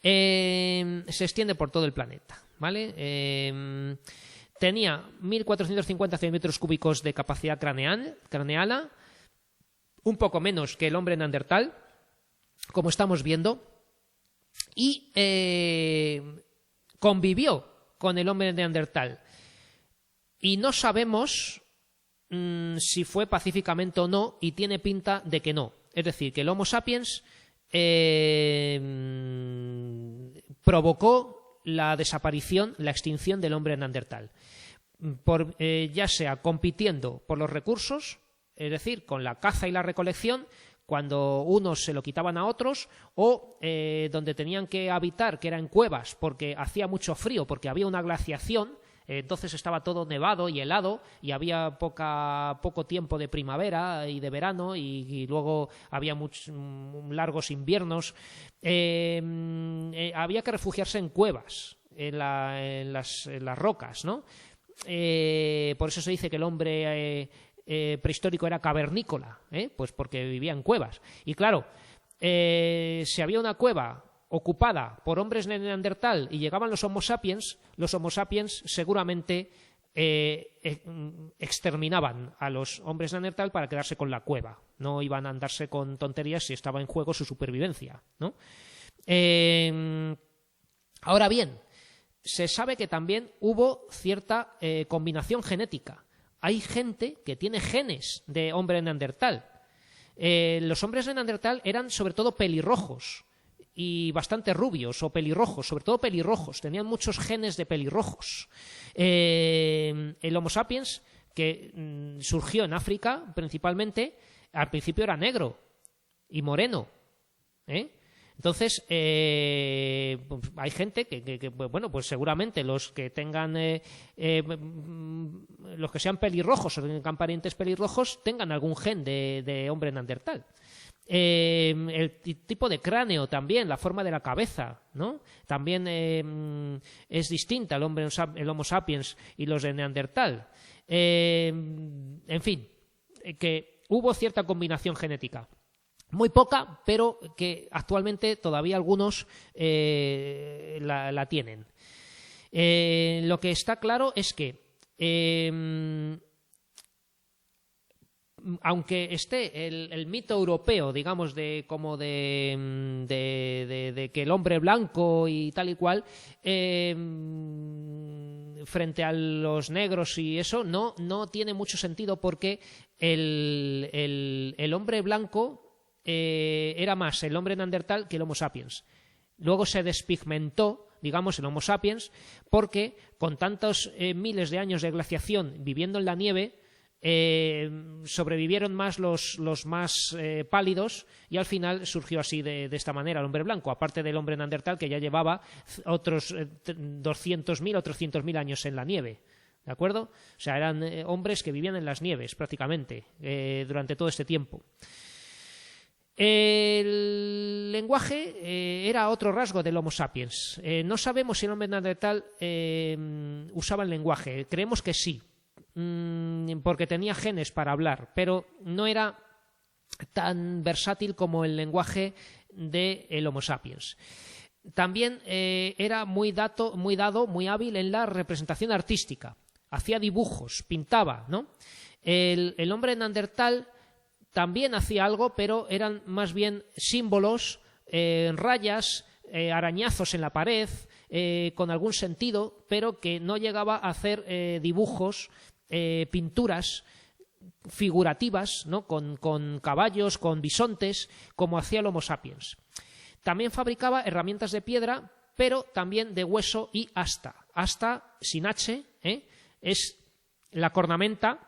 Se extiende por todo el planeta, ¿vale? Tenía 1.450 centímetros cúbicos de capacidad craneana, un poco menos que el hombre neandertal, como estamos viendo, y convivió con el hombre neandertal. Y no sabemos si fue pacíficamente o no, y tiene pinta de que no. Es decir, que el Homo sapiens provocó la desaparición, la extinción del hombre neandertal, ya sea compitiendo por los recursos, es decir, con la caza y la recolección, cuando unos se lo quitaban a otros, o donde tenían que habitar, que era en cuevas, porque hacía mucho frío, porque había una glaciación. Entonces estaba todo nevado y helado y había poco tiempo de primavera y de verano y luego había largos inviernos. Había que refugiarse en cuevas, en las rocas, ¿no? Por eso se dice que el hombre prehistórico era cavernícola, pues porque vivía en cuevas. Y claro, si había una cueva ocupada por hombres de Neandertal y llegaban los Homo sapiens seguramente exterminaban a los hombres de Neandertal para quedarse con la cueva. No iban a andarse con tonterías si estaba en juego su supervivencia, ¿no? Ahora bien, se sabe que también hubo cierta combinación genética. Hay gente que tiene genes de hombre neandertal. Los hombres de Neandertal eran sobre todo pelirrojos y bastante rubios o pelirrojos, sobre todo pelirrojos, tenían muchos genes de pelirrojos. El Homo sapiens, que surgió en África principalmente, al principio era negro y moreno, Entonces, hay gente que, bueno, pues seguramente los que tengan, los que sean pelirrojos o tengan parientes pelirrojos, tengan algún gen de hombre neandertal. El tipo de cráneo también, la forma de la cabeza, ¿no? También es distinta el Homo sapiens y los de Neandertal. En fin, que hubo cierta combinación genética. Muy poca, pero que actualmente todavía algunos la tienen. Lo que está claro es que aunque esté el mito europeo, digamos, de que el hombre blanco y tal y cual, frente a los negros y eso, no tiene mucho sentido, porque el hombre blanco era más el hombre neandertal que el Homo sapiens. Luego se despigmentó, digamos, el Homo sapiens, porque con tantos miles de años de glaciación viviendo en la nieve, sobrevivieron más los más pálidos, y al final surgió así de esta manera el hombre blanco, aparte del hombre neandertal que ya llevaba otros 200.000 o 300.000 años en la nieve. ¿De acuerdo? O sea, eran hombres que vivían en las nieves prácticamente durante todo este tiempo. El lenguaje era otro rasgo del Homo sapiens. No sabemos si el hombre neandertal usaba el lenguaje. Creemos que sí, porque tenía genes para hablar, pero no era tan versátil como el lenguaje del Homo sapiens. También era muy hábil en la representación artística. Hacía dibujos, pintaba, ¿no? El hombre neandertal también hacía algo, pero eran más bien símbolos, rayas, arañazos en la pared, con algún sentido, pero que no llegaba a hacer dibujos, pinturas figurativas, ¿no? con caballos, con bisontes, como hacía el Homo sapiens. También fabricaba herramientas de piedra, pero también de hueso y asta. Asta sin H, es la cornamenta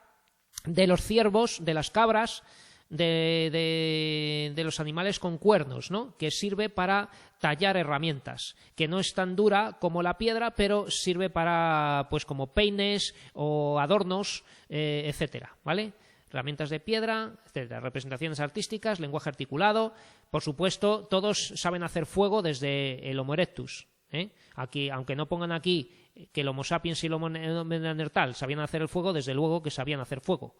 de los ciervos, de las cabras, de los animales con cuernos, ¿no? Que sirve para tallar herramientas, que no es tan dura como la piedra, pero sirve para, pues, como peines o adornos, etcétera, ¿vale? Herramientas de piedra, etcétera, representaciones artísticas, lenguaje articulado. Por supuesto, todos saben hacer fuego desde el Homo erectus, Aquí, aunque no pongan aquí que el Homo sapiens y el Homo neandertal sabían hacer el fuego, desde luego que sabían hacer fuego.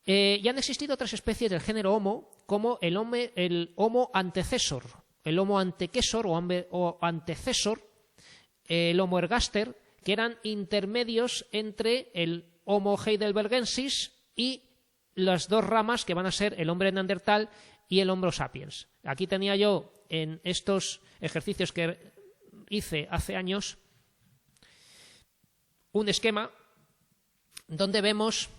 Y han existido otras especies del género Homo, como el Homo antecesor, el Homo antequesor o antecesor, el Homo ergaster, que eran intermedios entre el Homo heidelbergensis y las dos ramas que van a ser el hombre neandertal y el Homo sapiens. Aquí tenía yo, en estos ejercicios que hice hace años, un esquema donde vemos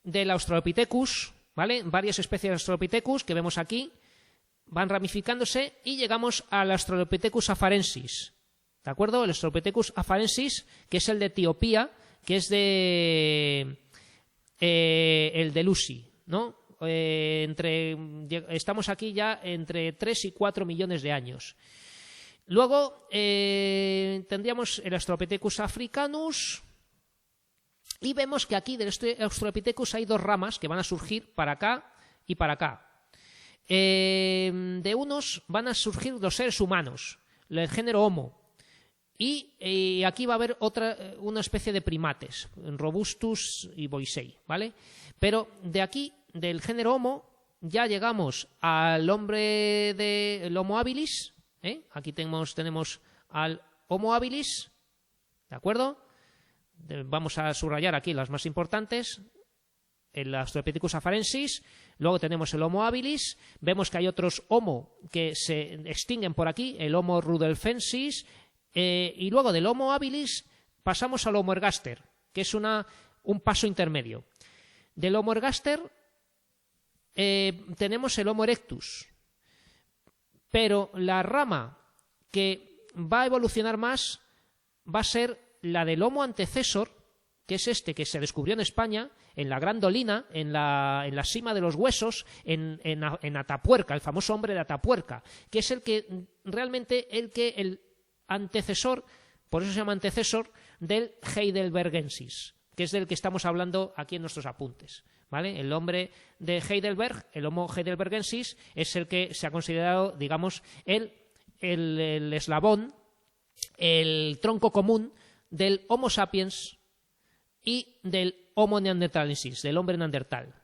del Australopithecus, ¿vale? Varias especies de Australopithecus que vemos aquí van ramificándose y llegamos al Australopithecus afarensis, ¿de acuerdo? El Australopithecus afarensis, que es el de Etiopía, que es el de Lucy, ¿no? Estamos aquí ya entre 3 y 4 millones de años. Luego tendríamos el Australopithecus africanus, y vemos que aquí del Australopithecus hay dos ramas que van a surgir para acá y para acá. De unos van a surgir los seres humanos, el género Homo, y aquí va a haber una especie de primates, Robustus y Boisei, ¿vale? Pero de aquí, del género Homo, ya llegamos al hombre del Homo habilis, Aquí tenemos al Homo habilis, ¿de acuerdo? Vamos a subrayar aquí las más importantes: el Australopithecus afarensis, luego tenemos el Homo habilis, vemos que hay otros Homo que se extinguen por aquí, el Homo rudolfensis, y luego del Homo habilis pasamos al Homo ergaster, que es un paso intermedio. Del Homo ergaster tenemos el Homo erectus, pero la rama que va a evolucionar más va a ser la del Homo antecesor, que es este que se descubrió en España, en la Gran Dolina, en la cima de los huesos, en Atapuerca, el famoso hombre de Atapuerca, que es el antecesor, por eso se llama antecesor, del heidelbergensis, que es del que estamos hablando aquí en nuestros apuntes, ¿vale? El hombre de Heidelberg, el Homo heidelbergensis, es el que se ha considerado, digamos, el eslabón, el tronco común del Homo sapiens y del Homo neanderthalensis, del hombre neandertal,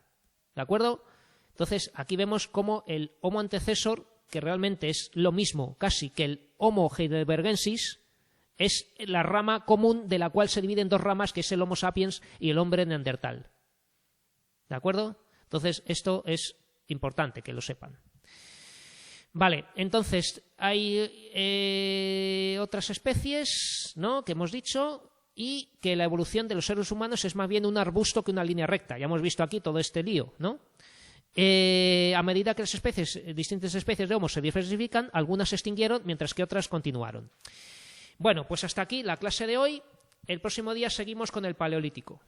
¿de acuerdo? Entonces, aquí vemos cómo el Homo antecesor, que realmente es lo mismo casi que el Homo heidelbergensis, es la rama común de la cual se dividen dos ramas, que es el Homo sapiens y el hombre neandertal, ¿de acuerdo? Entonces, esto es importante que lo sepan. Vale, entonces hay otras especies, ¿no?, que hemos dicho, y que la evolución de los seres humanos es más bien un arbusto que una línea recta. Ya hemos visto aquí todo este lío, ¿no? A medida que las distintas especies de Homo se diversifican, algunas se extinguieron mientras que otras continuaron. Bueno, pues hasta aquí la clase de hoy. El próximo día seguimos con el Paleolítico.